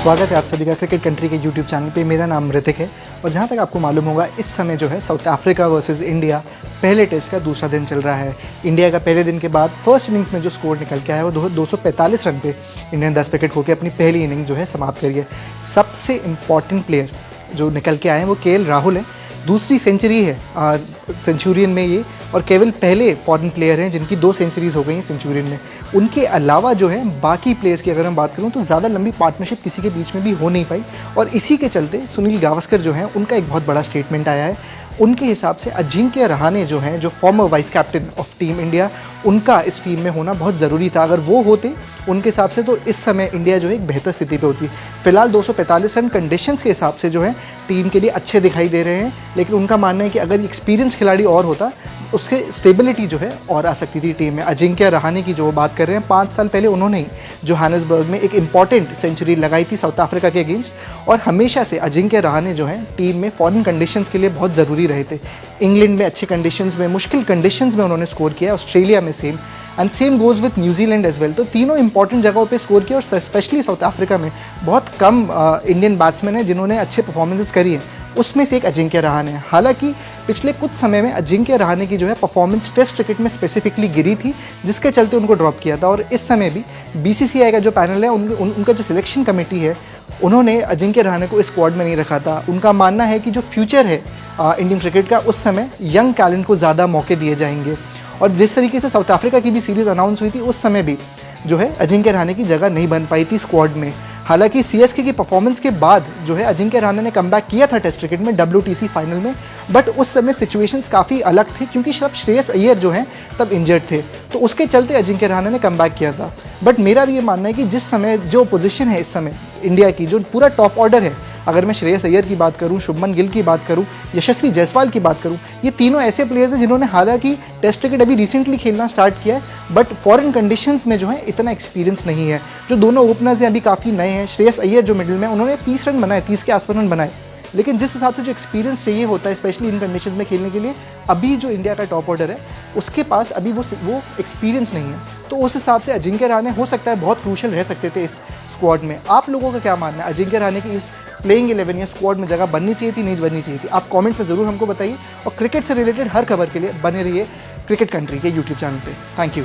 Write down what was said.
स्वागत है आप सभी का क्रिकेट कंट्री के यूट्यूब चैनल पे। मेरा नाम ऋतिक है और जहाँ तक आपको मालूम होगा इस समय जो है साउथ अफ्रीका वर्सेस इंडिया पहले टेस्ट का दूसरा दिन चल रहा है। इंडिया का पहले दिन के बाद फर्स्ट इनिंग्स में जो स्कोर निकल के आया वो 245 रन पे इंडिया ने 10 विकेट खो के अपनी पहली इनिंग जो है समाप्त करी है। सबसे इम्पॉर्टेंट प्लेयर जो निकल के आए हैं वो केएल राहुल है। दूसरी सेंचुरी है सेंचुरियन में ये, और केवल पहले फॉरेन प्लेयर हैं जिनकी 2 सेंचुरीज़ हो गई हैं सेंचुरियन में। उनके अलावा जो है बाकी प्लेयर्स की अगर मैं बात करूं तो ज़्यादा लंबी पार्टनरशिप किसी के बीच में भी हो नहीं पाई, और इसी के चलते सुनील गावस्कर जो हैं उनका एक बहुत बड़ा स्टेटमेंट आया है। उनके हिसाब से अजिंक्य रहाणे जो हैं, जो farmer vice captain of team India, उनका इस टीम में होना बहुत ज़रूरी था। अगर वो होते उनके हिसाब से तो इस समय इंडिया जो है एक बेहतर स्थिति पे होती। फिलहाल 245 रन कंडीशंस के हिसाब से जो है टीम के लिए अच्छे दिखाई दे रहे हैं, लेकिन उनका मानना है कि अगर एक्सपीरियंस खिलाड़ी और होता उसके स्टेबिलिटी जो है और आ सकती थी टीम में। अजिंक्य रहाणे की जो बात कर रहे हैं, 5 साल पहले उन्होंने ही जोहान्सबर्ग में एक इंपॉर्टेंट सेंचुरी लगाई थी साउथ अफ्रीका के अगेंस्ट, और हमेशा से अजिंक्य रहाणे जो है टीम में फॉरेन कंडीशंस के लिए बहुत ज़रूरी रहे थे। इंग्लैंड में अच्छे कंडीशंस में, मुश्किल कंडीशंस में उन्होंने स्कोर किया, ऑस्ट्रेलिया में same, and same goes with New Zealand as well. तो तीनों इंपॉर्टेंट जगहों पे स्कोर किया, और स्पेशली साउथ अफ्रीका में बहुत कम इंडियन बैट्समैन हैं जिन्होंने अच्छे परफॉर्मेंसेस करी हैं, उसमें से एक अजिंक्य रहाणे है। हालांकि पिछले कुछ समय में अजिंक्य रहाणे की जो है परफॉर्मेंस टेस्ट क्रिकेट में स्पेसिफिकली गिरी थी, जिसके चलते उनको ड्रॉप किया था। और इस समय भी बीसीसीआई का जो पैनल है, उनका जो सिलेक्शन कमेटी है, उन्होंने अजिंक्य रहाणे को इस स्क्वाड में नहीं रखा था। उनका मानना है कि जो फ्यूचर है इंडियन क्रिकेट का, उस समय यंग टैलेंट को ज़्यादा मौके दिए जाएंगे। और जिस तरीके से साउथ अफ्रीका की भी सीरीज़ अनाउंस हुई थी, उस समय भी जो है अजिंक्य रहाणे की जगह नहीं बन पाई थी स्क्वाड में। हालांकि सीएसके की परफॉर्मेंस के बाद जो है अजिंक्य रहाणे ने कमबैक किया था टेस्ट क्रिकेट में WTC फाइनल में, बट उस समय सिचुएशंस काफ़ी अलग थे क्योंकि सब श्रेयस अय्यर जो हैं तब इंजर्ड थे, तो उसके चलते अजिंक्य रहाणे ने कमबैक किया था। बट मेरा भी ये मानना है कि जिस समय जो पोजीशन है इस समय इंडिया की, जो पूरा टॉप ऑर्डर है, अगर मैं श्रेयस अय्यर की बात करूं, शुभमन गिल की बात करूं, यशस्वी जायसवाल की बात करूं, ये तीनों ऐसे प्लेयर्स हैं जिन्होंने हालांकि टेस्ट क्रिकेट अभी रिसेंटली खेलना स्टार्ट किया है, बट फॉरेन कंडीशंस में जो है इतना एक्सपीरियंस नहीं है। जो दोनों ओपनर्स हैं अभी काफ़ी नए हैं। श्रेयस अय्यर जो मिडिल में, उन्होंने 30 रन बनाए, 30 के आसपास रन बनाए, लेकिन जिस हिसाब से जो एक्सपीरियंस चाहिए होता है स्पेशली इन कंडीशंस में खेलने के लिए, अभी जो इंडिया का टॉप ऑर्डर है उसके पास अभी वो एक्सपीरियंस नहीं है। तो उस हिसाब से अजिंक्य रहाणे हो सकता है बहुत क्रूशल रह सकते थे इस स्क्वाड में। आप लोगों का क्या मानना है, अजिंक्य रहाणे की इस प्लेइंग 11 या स्क्वाड में जगह बननी चाहिए थी, नहीं बननी चाहिए थी? आप कमेंट्स में ज़रूर हमको बताइए, और क्रिकेट से रिलेटेड हर खबर के लिए बने रहिए क्रिकेट कंट्री के यूट्यूब चैनल पे। Thank you.